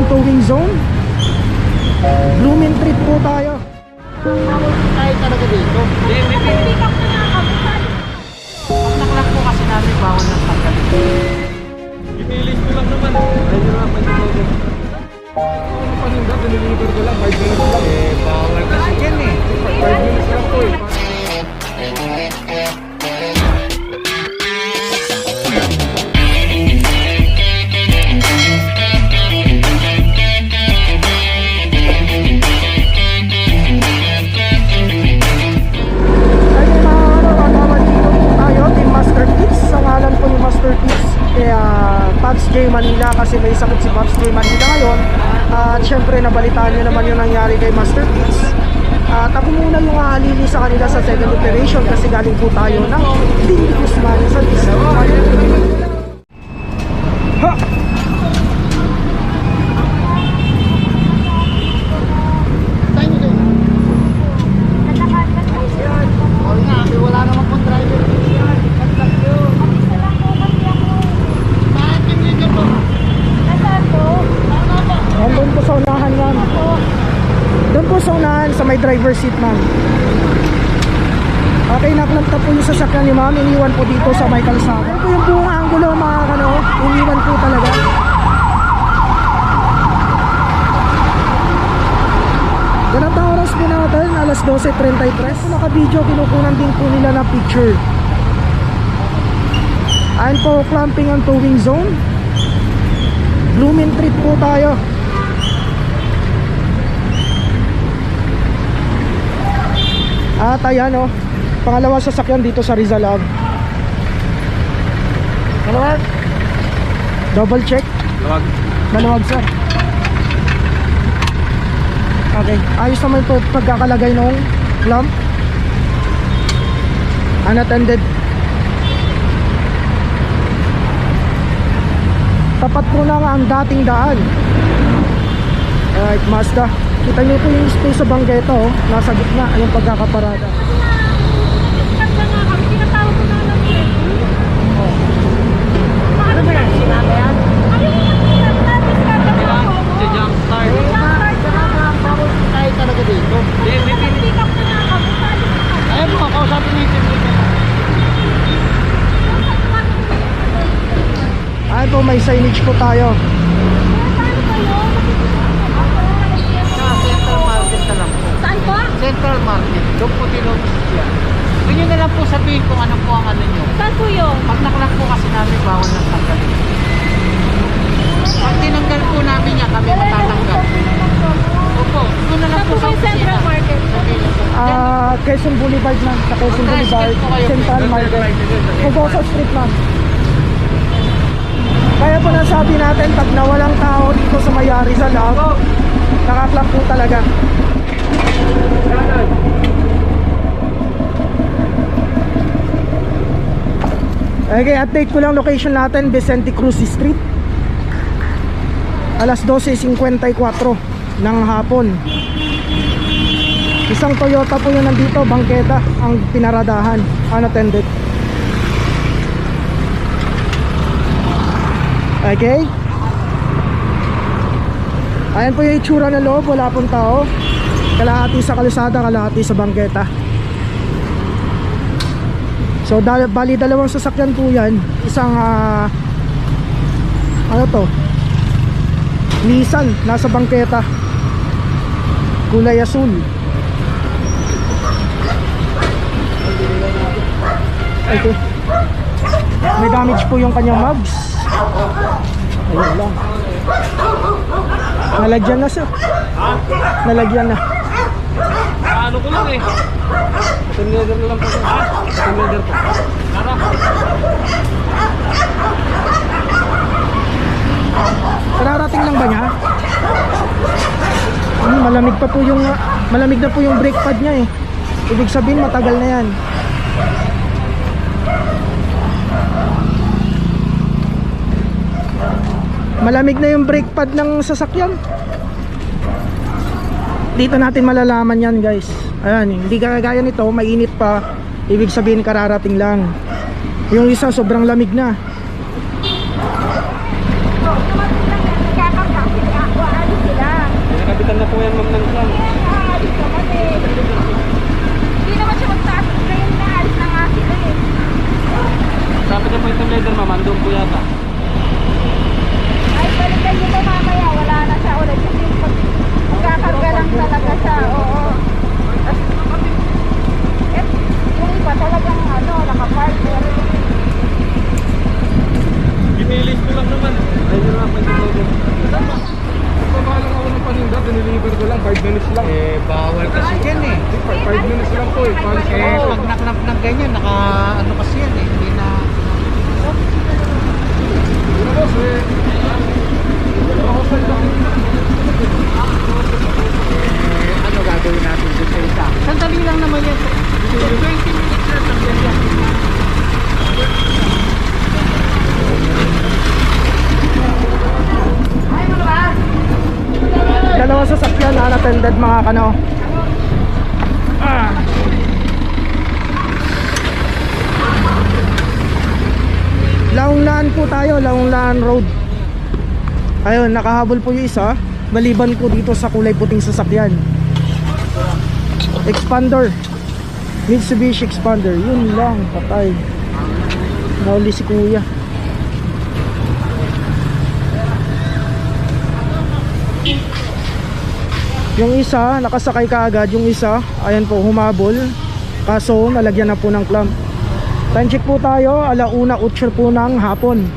ang towing zone. Blooming Treat po tayo. Tayo talaga dito. May pick up na nga kami. Pagnaklak po kasi namin bawal ng tanggal. Ginilis ko lang naman. Ayun lang, may dito. Ano pa nung dati, nililiver ko lang, 5 minutes lang. Bawal kasi yan eh. 5 minutes lang po eh. Pops J Manila, kasi may sakit si Pops J Manila ngayon. At syempre nabalitaan nyo naman yung nangyari kay Master Kids. At ako muna yung halili sa kanila sa second operation kasi galing po tayo ng Team Guzman sa Disney. Ha! Wala naman pong driver. Doon po sa unahan yan. Doon po sa unahan sa may driver seat, ma'am. Okay, naklanta po yung sasakyan ni ma'am. Iniwan po dito sa may kalsada. Ito po yung buong angulo, mga kano. Iniwan po talaga. Ganap na oras po natin, alas 12:33. Naka-video, kinukunan din po nila na picture. Ayan po, clamping ang towing zone. Blooming Treat po tayo. At ayan o, pangalawang sasakyan dito sa Rizal Ave. Maluwag. Double check. Luwag. Maluwag, sir. Okay, ayos naman po pagkakalagay ng clamp. Unattended. Tapat po lang ang dating daan. Alright, Mazda. Kita nyo po yung space sa bangketa, oh. Nasa gitna yung pagkakaparada. Ano ba yan? Sinabi yan? Jump start. Bawal tayo talaga dito. May pick up na nga kami. Ayun po, kausapin niyo yung pick up. Ayun po, may signage po tayo. Central Market na lang po. Saan po? Central Market. Doon po tinobis yan. Doon nyo na lang po sabihin kung ano po ang ano nyo. Saan po yun? Pag naklak po kasi namin bawal ng tanggal. Pag tinanggal po namin yan, kami matatanggal. Opo, doon na lang Saan po po sa yung opisina. Central Market? Quezon Boulevard na, sa Quezon Boulevard, Central Market. Pugoso Street lang. Kaya po nasabi natin, pag nawalang tao dito sa Mayari sa lab, nakaklak po talaga. Okay, update ko lang location natin, Vicente Cruz Street. Alas 12:54 ng hapon. Isang Toyota po yung nandito, bangketa ang pinaradahan, unattended. Okay. Ayan po yung itsura ng loob, wala pong tao. Kalahati sa kalsada, kalahati sa bangketa. So bali dalawang sasakyan po yan. Isang ano to, Nissan, nasa bangketa, kulay asul. Okay. May damage po yung kanyang mags. Ayun lang. Nalagyan na siya. Nalagyan na. Ano ko lang eh. Team leader na lang po. Team leader po. Tara. Kararating lang ba niya? Malamig pa po yung malamig na po yung brake pad niya eh. Ibig sabihin matagal na yan. Malamig na yung brake pad ng sasakyan. Dito natin malalaman yan, guys. Ayan, hindi kagaya nito, mainit pa. Ibig sabihin kararating lang. Yung isa sobrang lamig na. 5 minutes lang. Bawal kasi yan eh. 5 minutes lang po eh. Paano siya Pag naknap ng ganyan, ano kasi yan eh. Hindi na... Yun na boss eh. Ano gagawin natin dun sa isa? Sandali lang naman yan. 20 minutes na sandali yan. Dalawang sasakyan na unattended mga kano. Launglaan po tayo, Launglaan Road. Ayun, nakahabol po yung isa. Maliban po dito sa kulay puting sasakyan. Expander. Mitsubishi Expander. Yun lang, patay. Nauli si kuya. Yung isa, nakasakay kaagad. Yung isa, ayan po, humabol. Kaso, nalagyan na po ng clamp. Time check po tayo, 1:08 po ng hapon.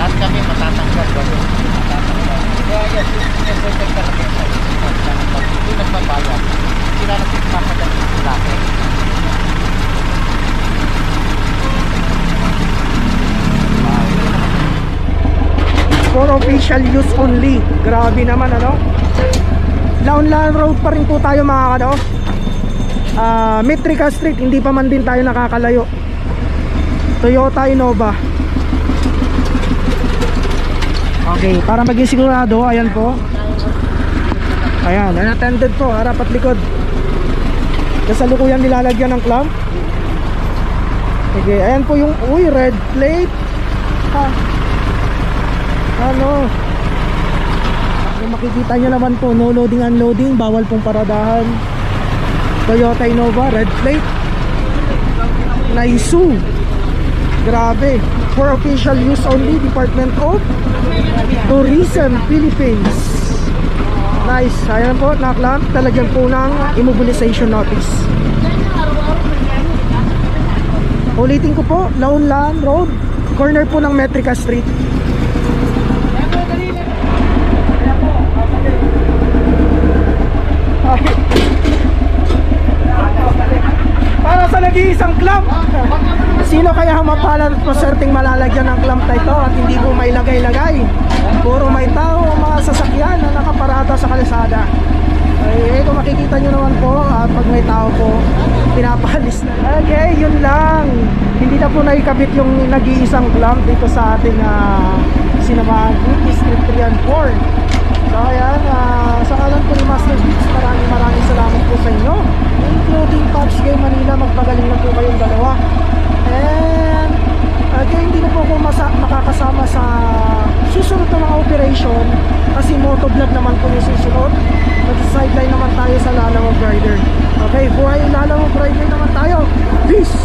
Lahat kami matatanggal ba? Matatanggal. Kaya yan, sinesettle talaga yung hindi nagbabayad. Sila na papadali sa laki. For official use only. Grabe naman ano. Launlan Road pa rin po tayo mga kano. Metrica Street, hindi pa man din tayo nakakalayo. Toyota Innova. Okay, para maging sigurado, ayan po. Ayan, unattended po, harap at likod. Kasalukuyan nilalagyan ng clamp. Okay, ayan po yung, red plate. Ano? Kung makikita nyo naman po, no loading unloading, bawal pong paradahan. Toyota Innova, red plate. Naisu. Grabe. For official use only, Department of Tourism, Philippines. Nice. Ayan po, naklamp. Talagyan po ng immobilization notice. Ulitin ko po, Launlan Road, corner po ng Metrica Street. Para sa nag-iisang clamp. Sino kaya mapalan at maserting malalagyan ng clamp na ito at hindi po may lagay-lagay? Puro may tao o mga sasakyan na nakaparada sa kalsada. Ay, kung makikita nyo naman po, at pag may tao po, pinapalis na. Okay, yun lang. Hindi na po naikabit yung nag-iisang clamp dito sa ating sinamahan po, District 3 and 4. So ayan, sa kalan po ni Master Beats, maraming salamat po sa inyo, including Pops Game Manila. Magpagaling na po kayong dalawa. And again, hindi na po ako makakasama sa susunod na mga operation kasi motovlog naman po yung susunod. Mag-sideline naman tayo sa Lalamog Rider. Okay, buhay Lalamog Rider naman tayo. Peace!